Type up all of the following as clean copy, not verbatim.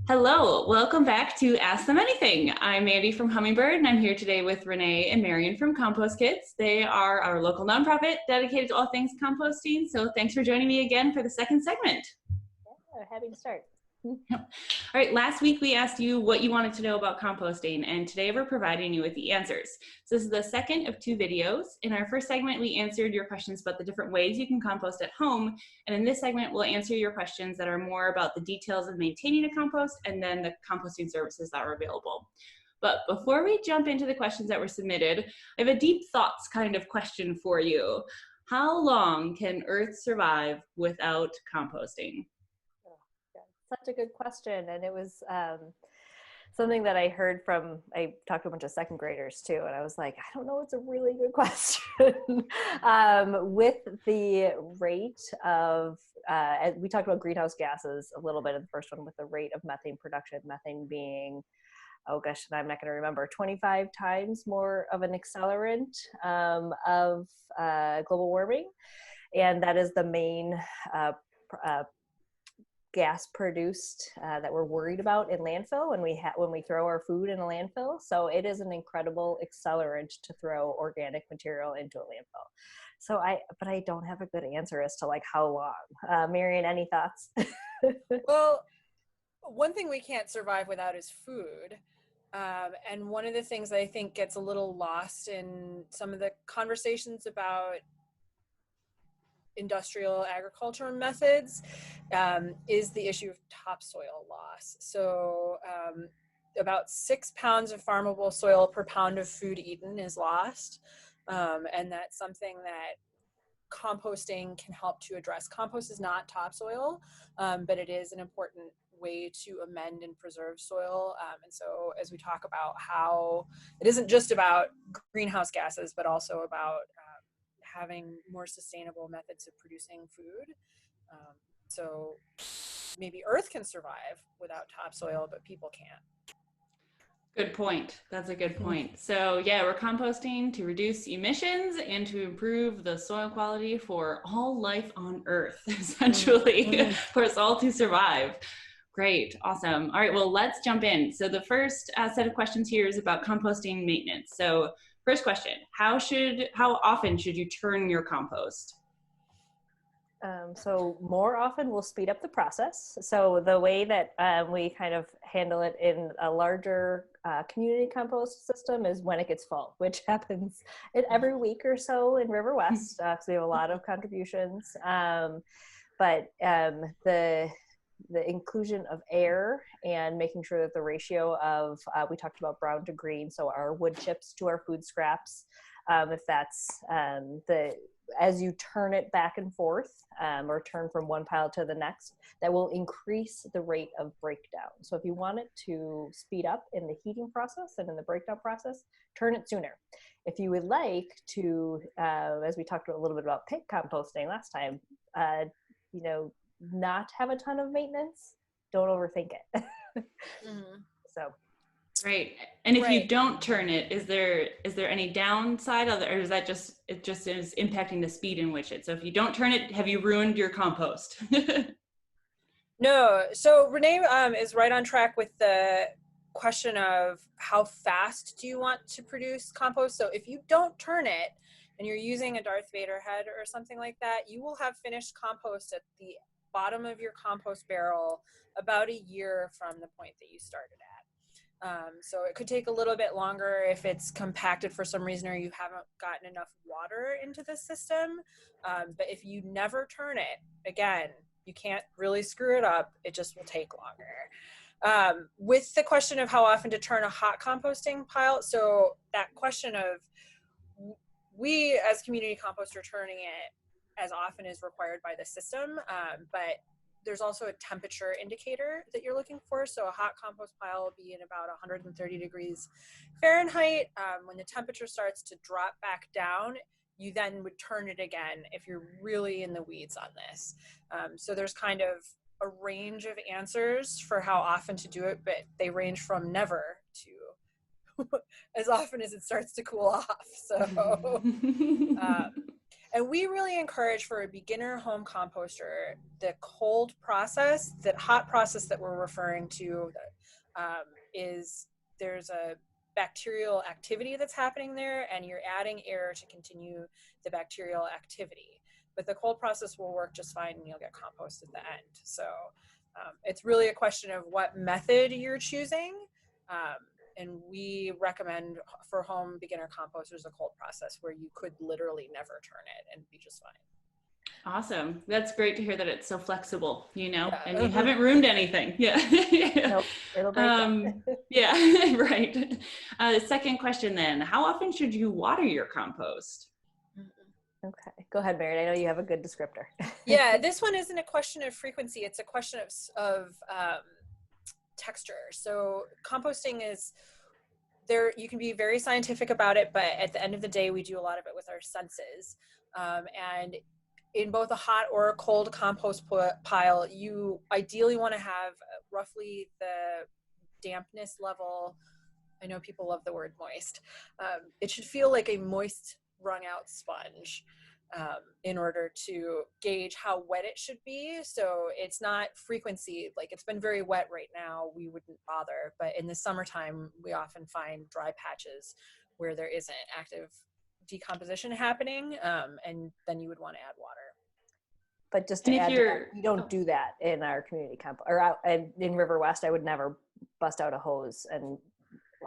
Hello, welcome back to Ask Them Anything. I'm Mandi from Hummingbird, and I'm here today with Renee and Marion from Kompost Kids. They are our local nonprofit dedicated to all things composting. So thanks for joining me again for the second segment. Yeah, happy to start. All right, last week we asked you what you wanted to know about composting, and today we're providing you with the answers. So this is the second of two videos. In our first segment, we answered your questions about the different ways you can compost at home, and in this segment, we'll answer your questions that are more about the details of maintaining a compost and then the composting services that are available. But before we jump into the questions that were submitted, I have a deep thoughts kind of question for you. How long can Earth survive without composting? Such a good question. And it was something that I heard I talked to a bunch of second graders too. And I was like, I don't know, it's a really good question. With the rate of, we talked about greenhouse gases a little bit in the first one with the rate of methane production, methane being, oh gosh, I'm not going to remember, 25 times more of an accelerant of global warming. And that is the main gas produced that we're worried about in landfill when we throw our food in a landfill. So it is an incredible accelerant to throw organic material into a landfill. So but I don't have a good answer as to like how long. Marion, any thoughts? Well, one thing we can't survive without is food. And one of the things that I think gets a little lost in some of the conversations about industrial agriculture methods is the issue of topsoil loss. So about 6 pounds of farmable soil per pound of food eaten is lost. And that's something that composting can help to address. Compost is not topsoil, but it is an important way to amend and preserve soil. And so as we talk about how it isn't just about greenhouse gases, but also about having more sustainable methods of producing food. So maybe Earth can survive without topsoil, but people can't. Good point. That's a good point. So yeah, we're composting to reduce emissions and to improve the soil quality for all life on Earth, essentially, for us all to survive. Great. Awesome. All right, well, let's jump in. So the first set of questions here is about composting maintenance. So first question, how often should you turn your compost? So more often we'll speed up the process. So the way that we kind of handle it in a larger community compost system is when it gets full, which happens every week or so in River West. So we have a lot of contributions. But the inclusion of air and making sure that the ratio of, we talked about brown to green, so our wood chips to our food scraps, if that's as you turn it back and forth or turn from one pile to the next, that will increase the rate of breakdown. So if you want it to speed up in the heating process and in the breakdown process, turn it sooner. If you would like to, as we talked a little bit about pit composting last time, not have a ton of maintenance, don't overthink it. So great. And if you don't turn it, is there any downside of it, or is that it just is impacting the speed in which so if you don't turn it, have you ruined your compost? No. So Renee is right on track with the question of how fast do you want to produce compost. So if you don't turn it and you're using a Darth Vader head or something like that, you will have finished compost at the bottom of your compost barrel about a year from the point that you started at. So it could take a little bit longer if it's compacted for some reason or you haven't gotten enough water into the system. But if you never turn it, again, you can't really screw it up. It just will take longer. With the question of how often to turn a hot composting pile, so that question of we as community compost are turning it as often as required by the system, but there's also a temperature indicator that you're looking for. So a hot compost pile will be in about 130 degrees Fahrenheit. When the temperature starts to drop back down, you then would turn it again if you're really in the weeds on this. So there's kind of a range of answers for how often to do it, but they range from never to as often as it starts to cool off. So And we really encourage for a beginner home composter, the cold process, that hot process that we're referring to is there's a bacterial activity that's happening there, and you're adding air to continue the bacterial activity. But the cold process will work just fine, and you'll get compost at the end. So it's really a question of what method you're choosing. And we recommend for home beginner composters a cold process where you could literally never turn it and be just fine. Awesome. That's great to hear that it's so flexible, Yeah. and you haven't ruined anything. Yeah. Nope, it'll break down. Yeah, right. Second question then, how often should you water your compost? Okay, go ahead, Marion. I know you have a good descriptor. Yeah, this one isn't a question of frequency. It's a question of texture. So composting is there, you can be very scientific about it, but at the end of the day, we do a lot of it with our senses. And in both a hot or a cold compost pile, you ideally want to have roughly the dampness level. I know people love the word moist. It should feel like a moist, wrung out sponge in order to gauge how wet it should be. So it's not frequency, like it's been very wet right now, we wouldn't bother. But in the summertime, we often find dry patches where there isn't active decomposition happening, and then you would want to add water. But just to add to that, we don't do that in our community compost, or out in River West. I would never bust out a hose and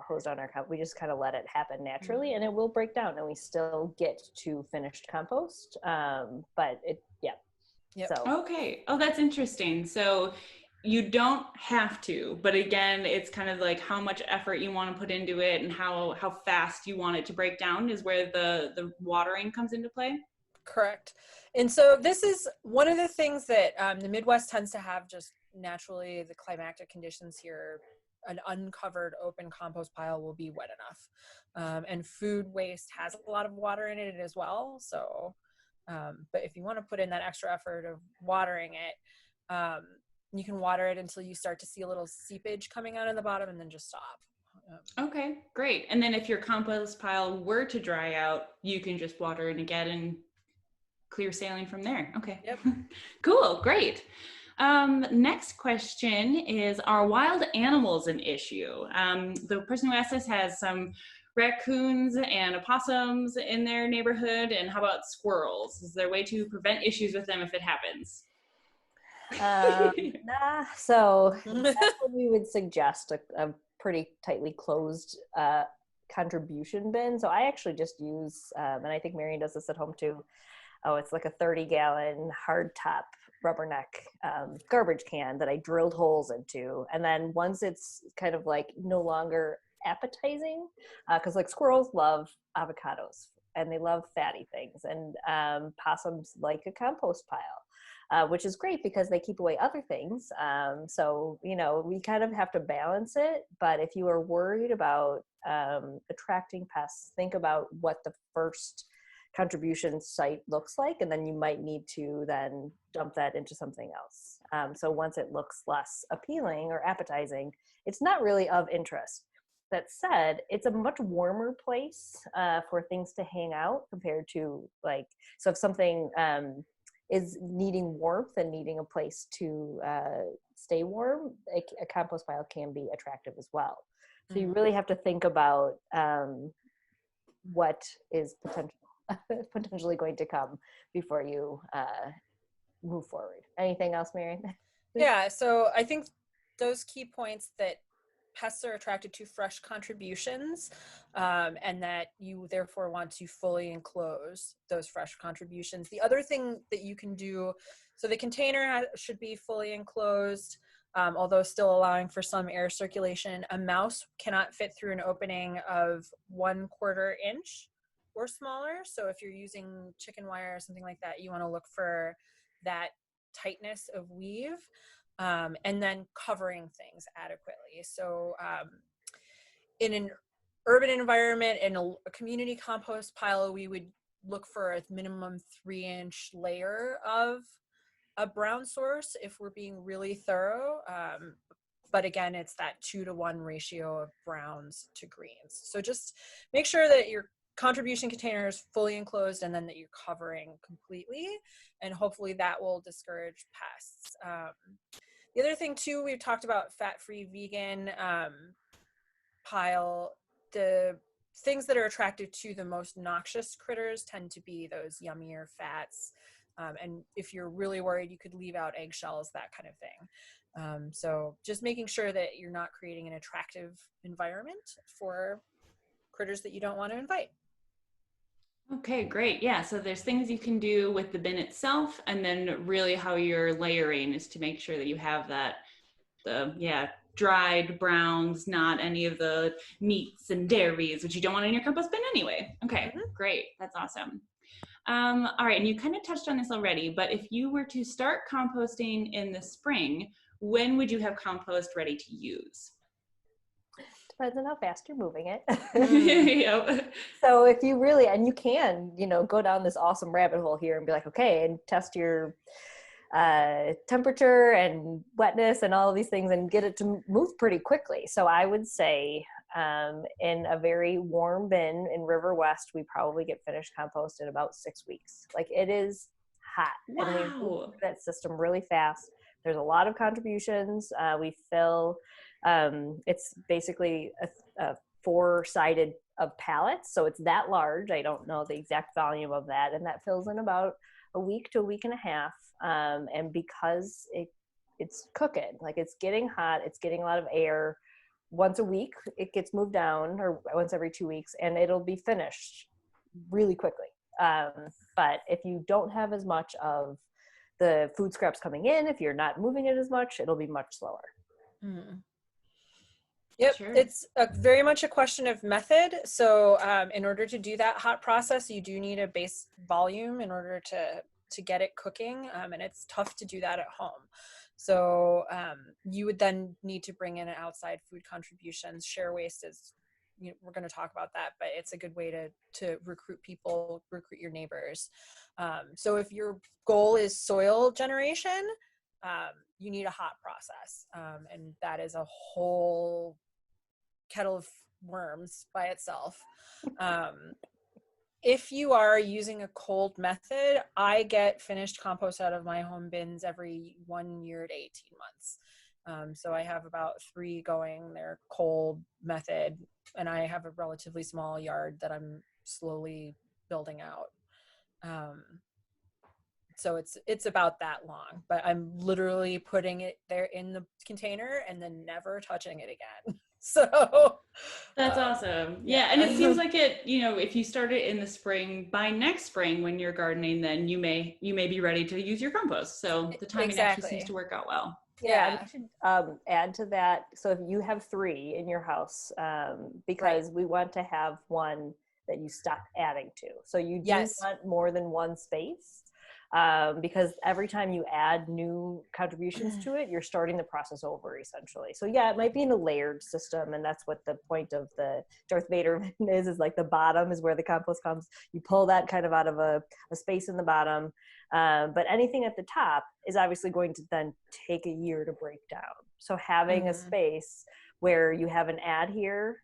hose down our compost. We just kind of let it happen naturally, and it will break down, and we still get to finished compost. But it, yeah. Yep. So Okay. Oh, that's interesting. So you don't have to, but again, it's kind of like how much effort you want to put into it and how fast you want it to break down is where the watering comes into play. Correct. And so this is one of the things that the Midwest tends to have, just naturally the climatic conditions here. An uncovered open compost pile will be wet enough. And food waste has a lot of water in it as well. So, but if you want to put in that extra effort of watering it, you can water it until you start to see a little seepage coming out in the bottom, and then just stop. Okay, great. And then if your compost pile were to dry out, you can just water it again and clear sailing from there. Okay. Yep. Cool, great. Next question is, are wild animals an issue? The person who asked this has some raccoons and opossums in their neighborhood, and how about squirrels? Is there a way to prevent issues with them if it happens? so that's what we would suggest, a pretty tightly closed contribution bin. So I actually just use, and I think Marion does this at home too, it's like a 30-gallon hard top rubberneck garbage can that I drilled holes into. And then once it's kind of like no longer appetizing, because like squirrels love avocados and they love fatty things, and possums like a compost pile, which is great because they keep away other things. So, we kind of have to balance it. But if you are worried about attracting pests, think about what the first contribution site looks like, and then you might need to then dump that into something else. So once it looks less appealing or appetizing, it's not really of interest. That said, it's a much warmer place for things to hang out compared to so if something is needing warmth and needing a place to stay warm, a compost pile can be attractive as well. So you really have to think about what is potentially going to come before you move forward. Anything else, Marion? Yeah, so I think those key points, that pests are attracted to fresh contributions, and that you therefore want to fully enclose those fresh contributions. The other thing that you can do, so the container should be fully enclosed, although still allowing for some air circulation. A mouse cannot fit through an opening of 1/4 inch or smaller. So if you're using chicken wire or something like that, you want to look for that tightness of weave, and then covering things adequately. So in an urban environment, in a community compost pile, we would look for a minimum 3-inch layer of a brown source if we're being really thorough. But again, it's that 2-to-1 ratio of browns to greens. So just make sure that you're contribution containers fully enclosed, and then that you're covering completely, and hopefully that will discourage pests. The other thing too, we've talked about fat-free vegan pile. The things that are attracted to the most noxious critters tend to be those yummier fats. And if you're really worried, you could leave out eggshells, that kind of thing. So just making sure that you're not creating an attractive environment for critters that you don't want to invite. Okay, great. Yeah, so there's things you can do with the bin itself, and then really how you're layering is to make sure that you have that, dried browns, not any of the meats and dairies, which you don't want in your compost bin anyway. Okay, great. That's awesome. All right, and you kind of touched on this already, but if you were to start composting in the spring, when would you have compost ready to use? Depends on how fast you're moving it. Yep. So if you really, and you can, go down this awesome rabbit hole here and be like, okay, and test your temperature and wetness and all of these things and get it to move pretty quickly. So I would say in a very warm bin in River West, we probably get finished compost in about 6 weeks. Like, it is hot. Wow. And we move through that system really fast. There's a lot of contributions. We fill, it's basically a 4-sided of pallets. So it's that large. I don't know the exact volume of that. And that fills in about a week to a week and a half. And because it's cooking, like, it's getting hot, it's getting a lot of air. Once a week, it gets moved down, or once every 2 weeks, and it'll be finished really quickly. But if you don't have as much of the food scraps coming in, if you're not moving it as much, it'll be much slower. Mm. Yep, Sure. It's very much a question of method. So in order to do that hot process, you do need a base volume in order to get it cooking, and it's tough to do that at home. So you would then need to bring in outside food contributions. Share waste is, we're going to talk about that, but it's a good way to recruit people, recruit your neighbors. So if your goal is soil generation, you need a hot process, and that is a whole kettle of worms by itself. If you are using a cold method, I get finished compost out of my home bins every 1 year to 18 months. So I have about 3 going. They're cold method, and I have a relatively small yard that I'm slowly building out. So it's about that long, but I'm literally putting it there in the container and then never touching it again. So that's awesome. Yeah. And it seems like if you start it in the spring, by next spring when you're gardening, then you may be ready to use your compost. So the timing actually seems to work out well. Yeah. I should add to that. So if you have 3 in your house, because we want to have one that you stop adding to. So you do want more than one space. Because every time you add new contributions to it, you're starting the process over, essentially. So yeah, it might be in a layered system, and that's what the point of the Darth Vader is like the bottom is where the compost comes. You pull that kind of out of a space in the bottom, but anything at the top is obviously going to then take a year to break down. So having a space where you have an add here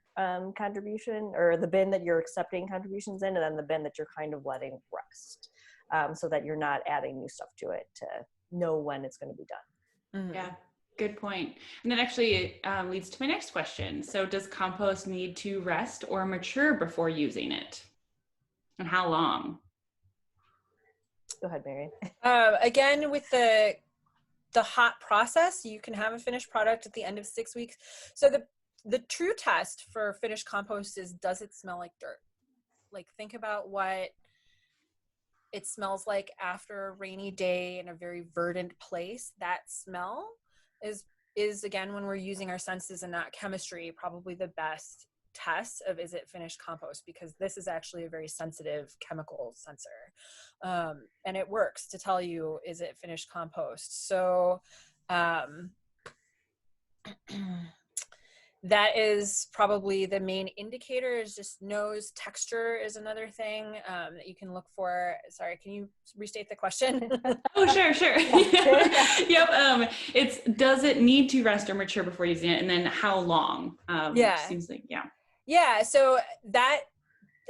contribution, or the bin that you're accepting contributions in, and then the bin that you're kind of letting rest. So that you're not adding new stuff to it to know when it's going to be done. Yeah, good point. And that actually leads to my next question. So does compost need to rest or mature before using it? And how long? Go ahead, Marion. Again, with the hot process, you can have a finished product at the end of 6 weeks. So the true test for finished compost is, does it smell like dirt? Like, think about what it smells like after a rainy day in a very verdant place. That smell is again, when we're using our senses and not chemistry, probably the best test of, is it finished compost? Because this is actually a very sensitive chemical sensor. And it works to tell you, is it finished compost? So that is probably the main indicator. Is just nose. Texture is another thing that you can look for. Sorry, can you restate the question? Oh, sure. Yep. It's, does it need to rest or mature before using it? And then how long? Seems like, Yeah, so that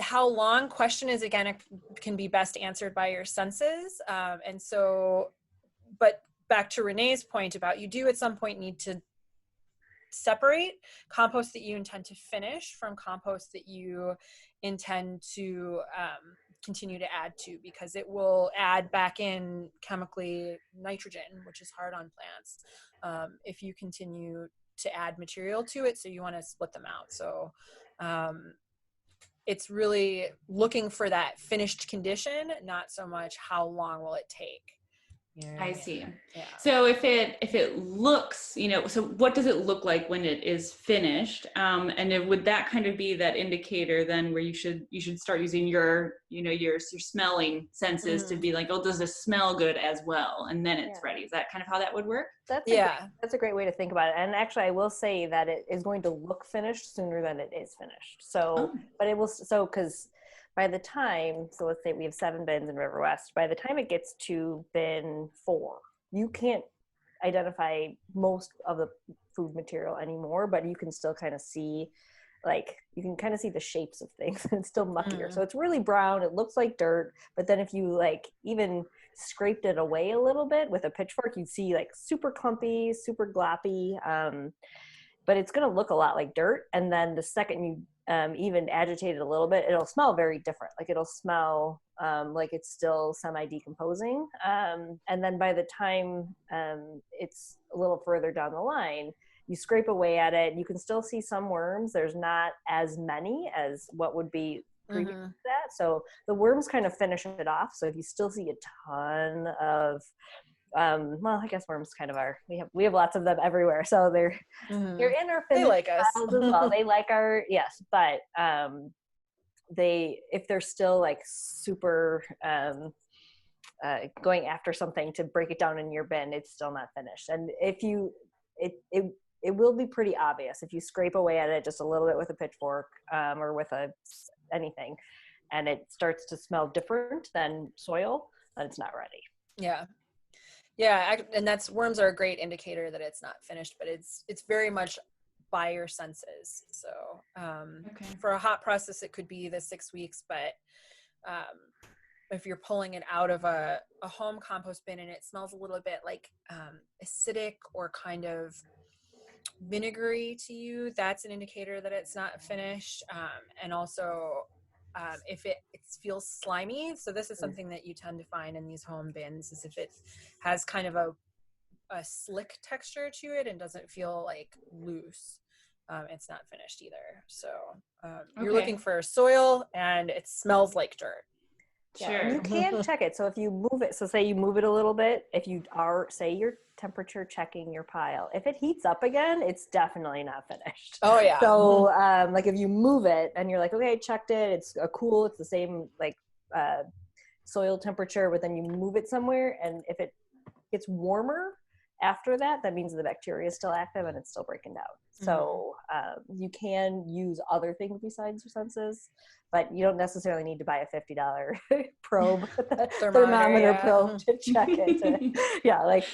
how long question is, again, it can be best answered by your senses. And so, but back to Renee's point about, you do at some point need to separate compost that you intend to finish from compost that you intend to continue to add to, because it will add back in chemically nitrogen, which is hard on plants, if you continue to add material to it. So you want to split them out. So it's really looking for that finished condition, not so much how long will it take. Yeah. I see. Yeah. So if it looks, so what does it look like when it is finished? And would that kind of be that indicator then where you should start using your smelling senses to be like, oh, does this smell good as well? And then it's ready. Is that kind of how that would work? That's a great way to think about it. And actually, I will say that it is going to look finished sooner than it is finished. So, but it will, because by the time, so let's say we have 7 bins in River West, by the time it gets to bin 4, you can't identify most of the food material anymore, but you can still kind of see, you can kind of see the shapes of things, and it's still muckier. So it's really brown. It looks like dirt, but then if you even scraped it away a little bit with a pitchfork, you'd see super clumpy, super gloppy, but it's going to look a lot like dirt. And then the second you even agitate it a little bit, it'll smell very different. It'll smell like it's still semi-decomposing. And then by the time it's a little further down the line, you scrape away at it, you can still see some worms. There's not as many as what would be previous to that. So the worms kind of finish it off. So if you still see a ton of well, I guess worms kind of are. We have lots of them everywhere, so they're in our finished they like us as well. They like our but if they're still super going after something to break it down in your bin, it's still not finished. And if you it will be pretty obvious if you scrape away at it just a little bit with a pitchfork or with anything, and it starts to smell different than soil, then it's not ready. Yeah, and worms are a great indicator that it's not finished, but it's very much by your senses. So for a hot process, it could be the 6 weeks, but if you're pulling it out of a home compost bin and it smells a little bit acidic or kind of vinegary to you, that's an indicator that it's not finished. And also if it feels slimy, so this is something that you tend to find in these home bins, is if it has kind of a slick texture to it and doesn't feel loose, it's not finished either. So you're looking for soil and it smells like dirt. Yeah, and you can check it. So if you move it, so say you move it a little bit, if you are, say you're temperature checking your pile, if it heats up again, it's definitely not finished. Oh yeah. So if you move it and you're like, okay, I checked it, it's cool, it's the same soil temperature, but then you move it somewhere, and if it gets warmer after that, that means the bacteria is still active and it's still breaking down. So you can use other things besides your senses, but you don't necessarily need to buy a $50 probe, thermometer probe to check it.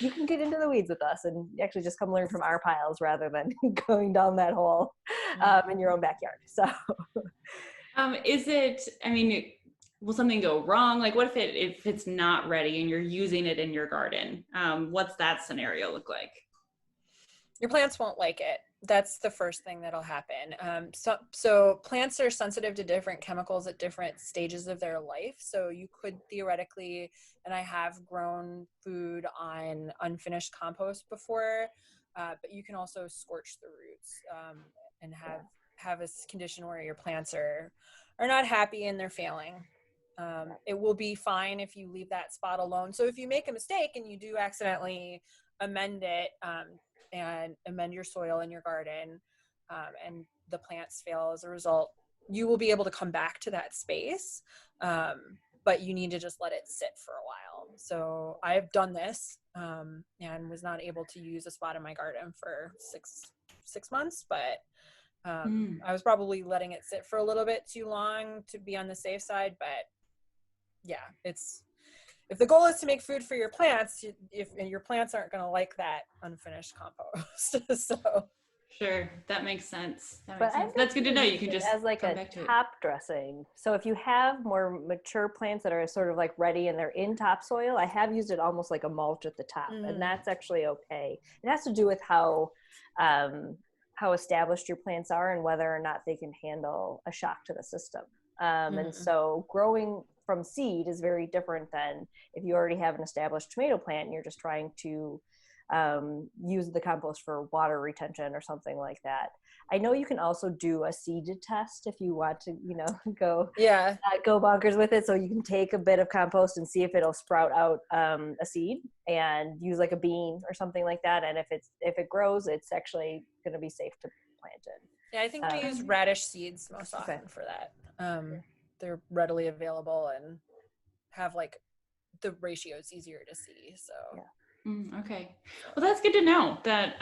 You can get into the weeds with us and actually just come learn from our piles rather than going down that hole in your own backyard. So will something go wrong? What if it's not ready and you're using it in your garden? What's that scenario look like? Your plants won't like it. That's the first thing that'll happen. So plants are sensitive to different chemicals at different stages of their life. So you could theoretically, and I have grown food on unfinished compost before, but you can also scorch the roots and have a condition where your plants are not happy and they're failing. It will be fine if you leave that spot alone. So if you make a mistake and you do accidentally amend it and amend your soil in your garden and the plants fail as a result, you will be able to come back to that space, but you need to just let it sit for a while. So I've done this and was not able to use a spot in my garden for six months, but I was probably letting it sit for a little bit too long to be on the safe side. But yeah, if the goal is to make food for your plants, and your plants aren't going to like that unfinished compost. So Sure, that makes sense. That But makes I've sense. That's good to know. actually You can used it just as like come a back to it. top dressing. So if you have more mature plants that are sort of like ready and they're in topsoil, I have used it almost like a mulch at the top, and that's actually okay. It has to do with how established your plants are and whether or not they can handle a shock to the system. And so growing from seed is very different than if you already have an established tomato plant and you're just trying to use the compost for water retention or something like that. I know you can also do a seeded test if you want to, go bonkers with it. So you can take a bit of compost and see if it'll sprout out a seed, and use like a bean or something like that. And if it grows, it's actually going to be safe to plant in. Yeah, I think we use radish seeds most often for that. They're readily available and have like the ratios easier to see. So okay, well, that's good to know that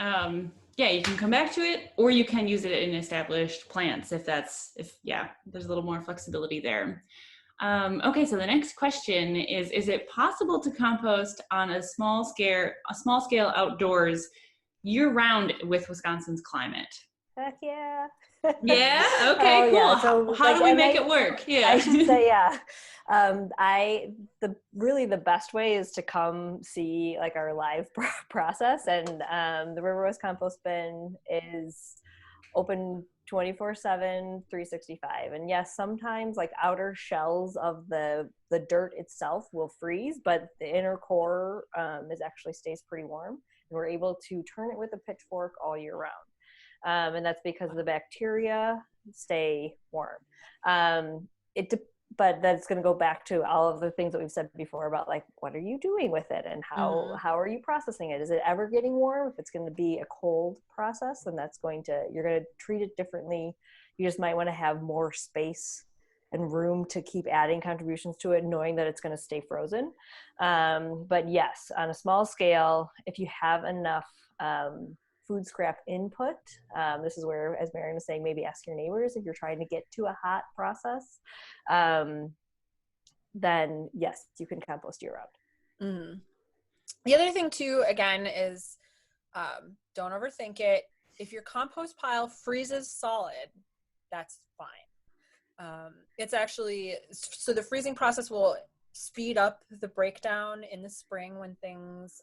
you can come back to it, or you can use it in established plants if there's a little more flexibility there. Okay, so the next question is it possible to compost on a small scale outdoors year round with Wisconsin's climate? Heck yeah. Yeah. Okay. Cool. Yeah. So how do we make it work? Yeah. I should say yeah. The best way is to come see like our live process, and the River West Compost Bin is open 24/7, 365. And yes, sometimes like outer shells of the dirt itself will freeze, but the inner core actually stays pretty warm, and we're able to turn it with a pitchfork all year round. And that's because the bacteria stay warm. But that's going to go back to all of the things that we've said before about like, what are you doing with it, and how are you processing it? Is it ever getting warm? If it's going to be a cold process, then you're going to treat it differently. You just might want to have more space and room to keep adding contributions to it, knowing that it's going to stay frozen. But yes, on a small scale, if you have enough food scrap input, this is where, as Marion was saying, maybe ask your neighbors if you're trying to get to a hot process, then yes, you can compost year round. The other thing too, again, is don't overthink it. If your compost pile freezes solid, that's fine. It's actually, so the freezing process will speed up the breakdown in the spring when things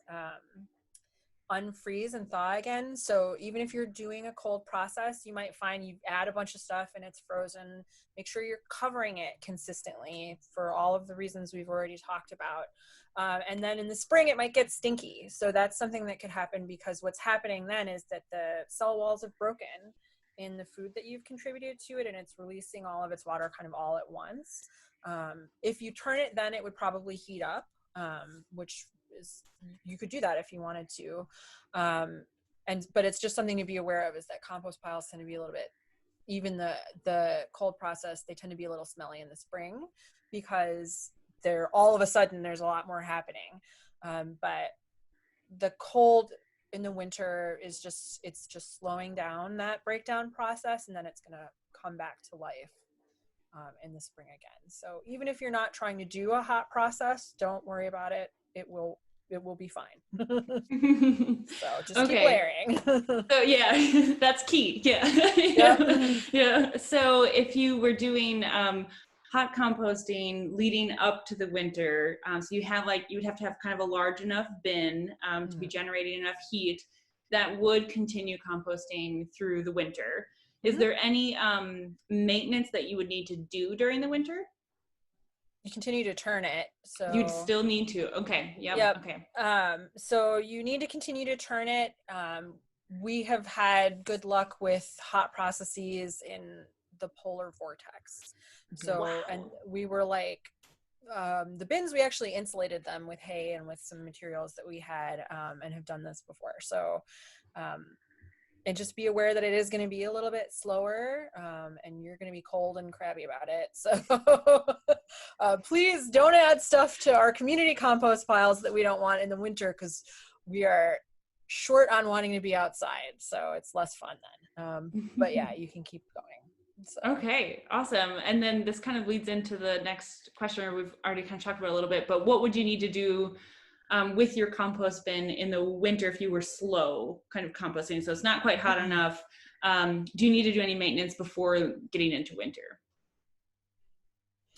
unfreeze and thaw again. So even if you're doing a cold process, you might find you add a bunch of stuff and it's frozen. Make sure you're covering it consistently for all of the reasons we've already talked about. And then in the spring, it might get stinky. So that's something that could happen, because what's happening then is that the cell walls have broken in the food that you've contributed to it, and it's releasing all of its water kind of all at once. If you turn it, then it would probably heat up, which is, you could do that if you wanted to. But it's just something to be aware of, is that compost piles tend to be a little bit, even the cold process, they tend to be a little smelly in the spring, because they're all of a sudden there's a lot more happening. But the cold in the winter is it's just slowing down that breakdown process, and then it's going to come back to life in the spring again. So even if you're not trying to do a hot process, don't worry about it. It will be fine. So just keep layering. So yeah, that's key. Yeah. Yeah. So if you were doing hot composting leading up to the winter, so you would have to have kind of a large enough bin to be generating enough heat that would continue composting through the winter. Is there any maintenance that you would need to do during the winter? You continue to turn it, so you'd still need to. Okay. Yep. Okay. So you need to continue to turn it. We have had good luck with hot processes in the polar vortex. So wow. And we were like, the bins, we actually insulated them with hay and with some materials that we had, and have done this before. So and just be aware that it is going to be a little bit slower, and you're going to be cold and crabby about it. So please don't add stuff to our community compost piles that we don't want in the winter, because we are short on wanting to be outside. So it's less fun then. But yeah, you can keep going. So. Okay, awesome. And then this kind of leads into the next question, we've already kind of talked about a little bit, but what would you need to do with your compost bin in the winter if you were slow kind of composting, so it's not quite hot enough. Do you need to do any maintenance before getting into winter?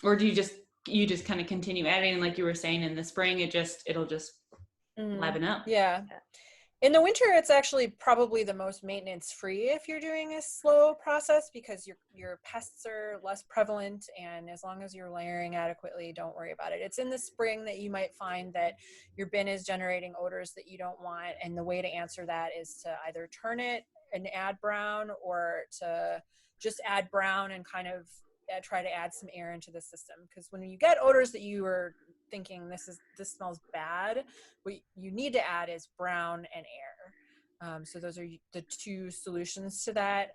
Or do you just kind of continue adding, like you were saying, in the spring, it'll just liven up? Yeah. In the winter, it's actually probably the most maintenance free if you're doing a slow process, because your pests are less prevalent, and as long as you're layering adequately, don't worry about it. It's in the spring that you might find that your bin is generating odors that you don't want, and the way to answer that is to either turn it and add brown, or to just add brown and kind of try to add some air into the system. Because when you get odors that you are thinking this smells bad, what you need to add is brown and air. So those are the two solutions to that.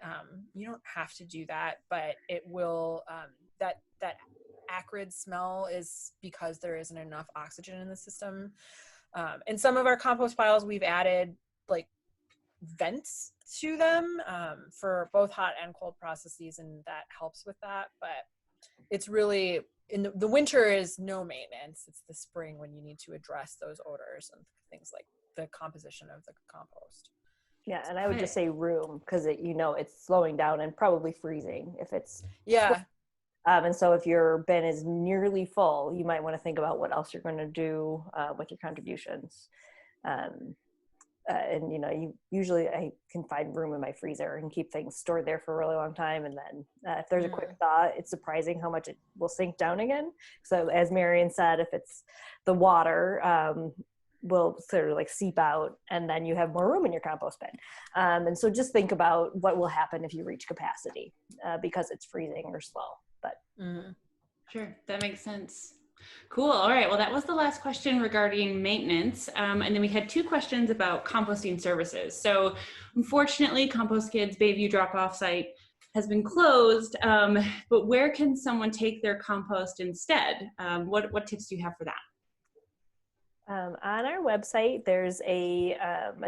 You don't have to do that, but it will, that acrid smell is because there isn't enough oxygen in the system. In some of our compost piles, we've added like vents to them for both hot and cold processes, and that helps with that. But it's really, in the winter is no maintenance. It's the spring when you need to address those odors and things like the composition of the compost. Yeah, and I would just say room, because it's slowing down and probably freezing if it's and so if your bin is nearly full, you might want to think about what else you're going to do with your contributions. And you usually, I can find room in my freezer and keep things stored there for a really long time. And then if there's a quick thaw, it's surprising how much it will sink down again. So as Marion said, if it's the water will sort of like seep out, and then you have more room in your compost bin. And so just think about what will happen if you reach capacity because it's freezing or slow. But Sure, that makes sense. Cool. All right. Well, that was the last question regarding maintenance. And then we had 2 questions about composting services. So unfortunately, Kompost Kids Bayview drop-off site has been closed, but where can someone take their compost instead? What tips do you have for that? On our website, there's a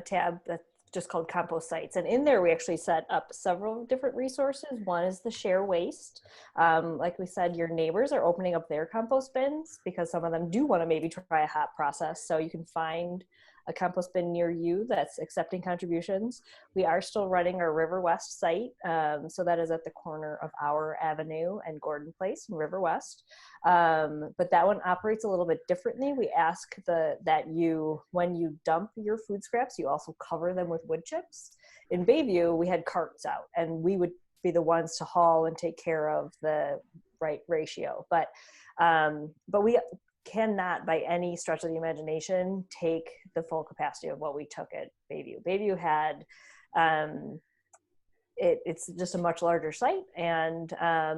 tab that's just called Compost Sites. And in there, we actually set up several different resources. One is the share waste. Like we said, your neighbors are opening up their compost bins because some of them do want to maybe try a hot process. So you can find a compost bin near you that's accepting contributions. We are still running our River West site. So that is at the corner of Our Avenue and Gordon Place in River West. But that one operates a little bit differently. We ask that you, when you dump your food scraps, you also cover them with wood chips. In Bayview, we had carts out, and we would be the ones to haul and take care of the right ratio. But we cannot by any stretch of the imagination take the full capacity of what we took at Bayview. Bayview had it's just a much larger site, and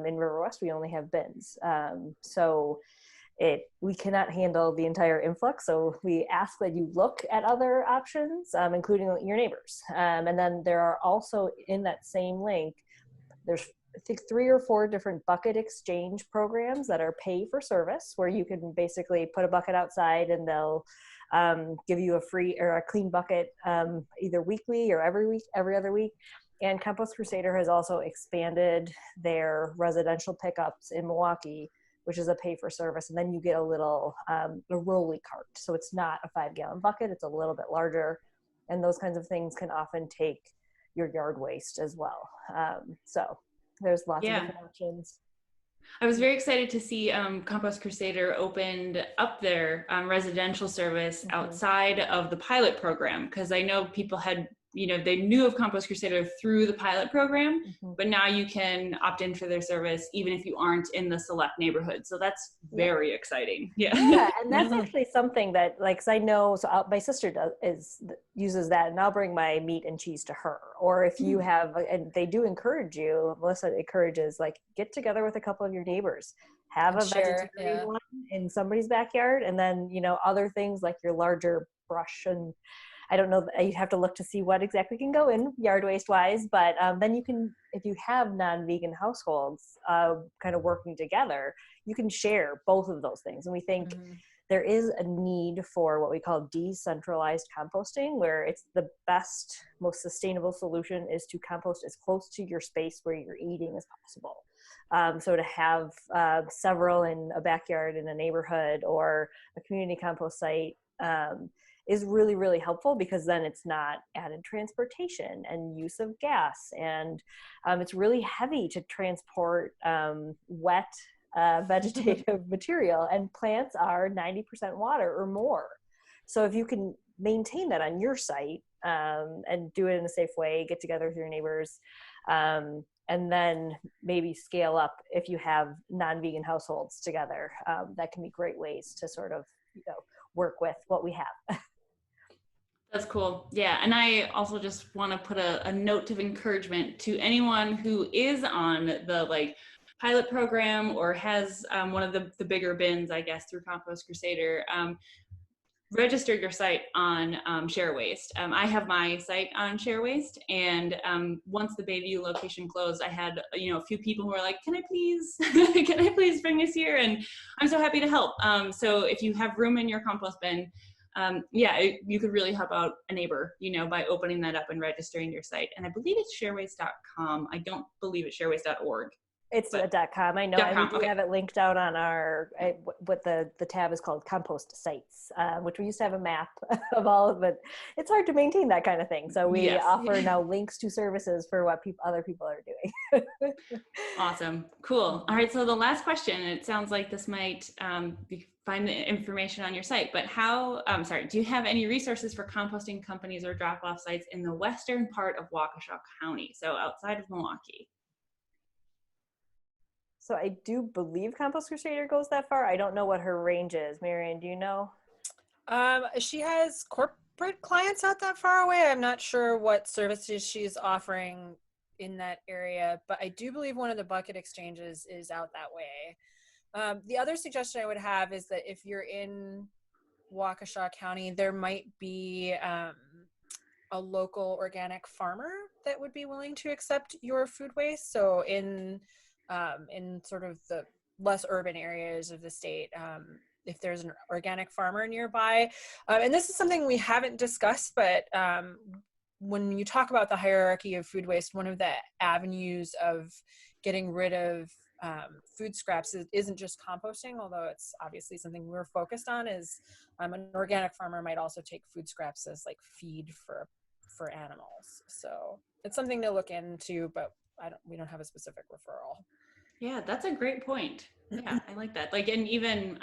in River West we only have bins, so we cannot handle the entire influx. So we ask that you look at other options, including your neighbors, and then there are also in that same link, there's I think 3 or 4 different bucket exchange programs that are pay for service, where you can basically put a bucket outside and they'll give you a free or a clean bucket either weekly or every other week. And Compost Crusader has also expanded their residential pickups in Milwaukee, which is a pay for service. And then you get a little a rolly cart. So it's not a 5-gallon bucket, it's a little bit larger. And those kinds of things can often take your yard waste as well. So there's lots of different options. I was very excited to see Compost Crusader opened up their residential service outside of the pilot program, because I know people had, they knew of Compost Crusader through the pilot program, but now you can opt in for their service even if you aren't in the select neighborhood. So that's very exciting. Yeah, and that's actually something that, like, 'cause I know, so my sister uses that, and I'll bring my meat and cheese to her. Or if you have, and they do encourage you, Melissa encourages, like, get together with a couple of your neighbors, have a vegetarian one in somebody's backyard, and then, other things like your larger brush, and I don't know, you'd have to look to see what exactly can go in yard waste wise, but then you can, if you have non-vegan households kind of working together, you can share both of those things. And we think there is a need for what we call decentralized composting, where it's the best, most sustainable solution is to compost as close to your space where you're eating as possible. So to have several in a backyard in a neighborhood or a community compost site is really, really helpful, because then it's not added transportation and use of gas. And it's really heavy to transport wet vegetative material, and plants are 90% water or more. So if you can maintain that on your site and do it in a safe way, get together with your neighbors, and then maybe scale up if you have non-vegan households together. That can be great ways to sort of, work with what we have. That's cool. Yeah. And I also just want to put a note of encouragement to anyone who is on the pilot program or has one of the bigger bins, I guess, through Compost Crusader. Register your site on Share Waste. I have my site on Share Waste, and once the Bayview location closed, I had a few people who were like, "Can I please bring this here?" And I'm so happy to help. So if you have room in your compost bin, you could really help out a neighbor, by opening that up and registering your site. And I believe it's sharewaste.com. I don't believe it's sharewaste.org. It's .com. I know. .com. We do have it linked out on our, what the tab is called, Compost Sites, which we used to have a map of all of it. It's hard to maintain that kind of thing. So we offer now links to services for what other people are doing. Awesome. Cool. All right. So the last question, it sounds like this might find the information on your site, but do you have any resources for composting companies or drop-off sites in the western part of Waukesha County, so outside of Milwaukee? So I do believe Compost Crusader goes that far. I don't know what her range is. Marion, do you know? She has corporate clients out that far away. I'm not sure what services she's offering in that area, but I do believe one of the bucket exchanges is out that way. The other suggestion I would have is that if you're in Waukesha County, there might be a local organic farmer that would be willing to accept your food waste. So in sort of the less urban areas of the state, if there's an organic farmer nearby. And this is something we haven't discussed, but when you talk about the hierarchy of food waste, one of the avenues of getting rid of food scraps isn't just composting, although it's obviously something we're focused on, is an organic farmer might also take food scraps as like feed for animals. So it's something to look into, but we don't have a specific referral. Yeah, that's a great point. Yeah, I like that. And even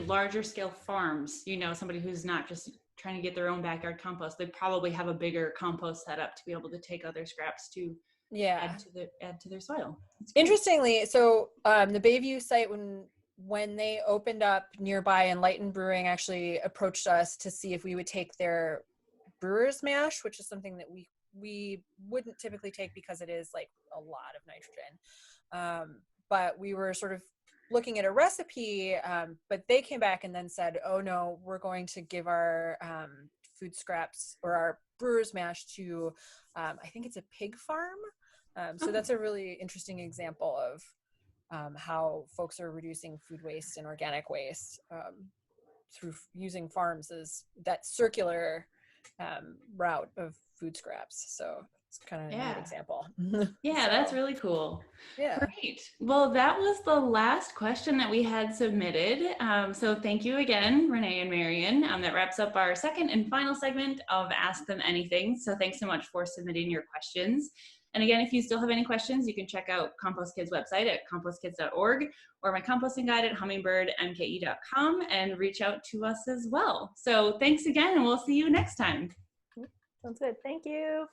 larger scale farms, somebody who's not just trying to get their own backyard compost, they probably have a bigger compost setup to be able to take other scraps to add to their soil. Interestingly, so the Bayview site, when they opened up nearby, Enlightened Brewing actually approached us to see if we would take their brewer's mash, which is something that we wouldn't typically take because it is like a lot of nitrogen. But we were sort of looking at a recipe, but they came back and then said, "Oh no, we're going to give our food scraps or our brewer's mash to, I think it's a pig farm." So that's a really interesting example of how folks are reducing food waste and organic waste through using farms as that circular route of food scraps. So it's kind of a neat example. Yeah, that's really cool. Yeah. Great. Well, that was the last question that we had submitted. So thank you again, Renee and Marion. That wraps up our second and final segment of Ask Them Anything. So thanks so much for submitting your questions. And again, if you still have any questions, you can check out Kompost Kids website at compostkids.org or my composting guide at hummingbirdmke.com and reach out to us as well. So thanks again, and we'll see you next time. Sounds good. Thank you.